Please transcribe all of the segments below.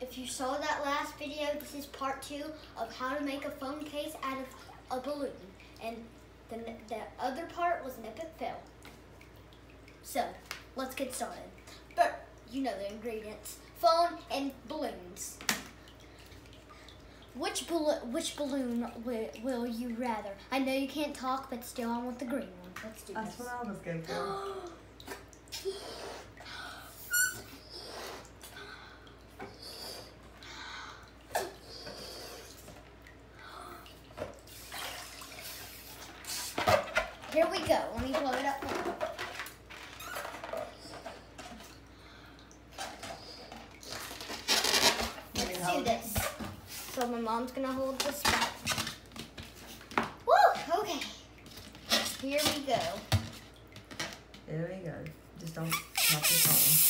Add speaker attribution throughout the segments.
Speaker 1: if you saw that last video, this is part 2 of how to make a phone case out of a balloon. And the other part was an epic fail. So, let's get started. But, you know the ingredients. Phone and balloons. Which balloon will you rather? I know you can't talk, but still I want the green one. Let's do this.
Speaker 2: That's what I was going for.
Speaker 1: Here we go. Let me blow it up now. Let's do this. So my mom's gonna hold this back. Woo! Okay. Here we go.
Speaker 2: There we go. Just don't knock your phone.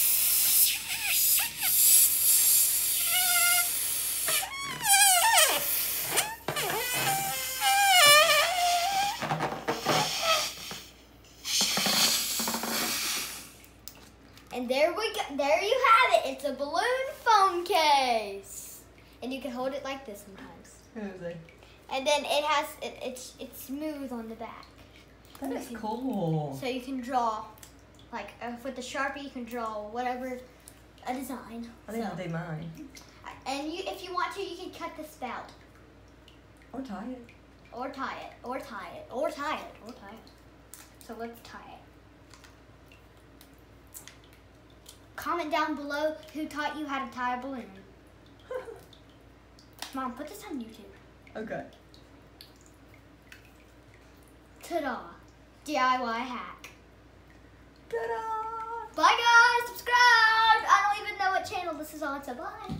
Speaker 1: And there we go. There you have it. It's a balloon phone case. And you can hold it like this sometimes.
Speaker 2: Really?
Speaker 1: And then it has it's smooth on the back.
Speaker 2: That is cool.
Speaker 1: So you can draw, like with the Sharpie, you can draw whatever a design.
Speaker 2: I think I'll do mine.
Speaker 1: And if you want to, you can cut the spout.
Speaker 2: Or tie it.
Speaker 1: Or tie it. Or tie it. Or tie it. Or tie it. So let's tie it. Comment down below who taught you how to tie a balloon. Mom, put this on YouTube.
Speaker 2: Okay.
Speaker 1: Ta-da. DIY hack.
Speaker 2: Ta-da!
Speaker 1: Bye guys, subscribe. I don't even know what channel this is on, so bye.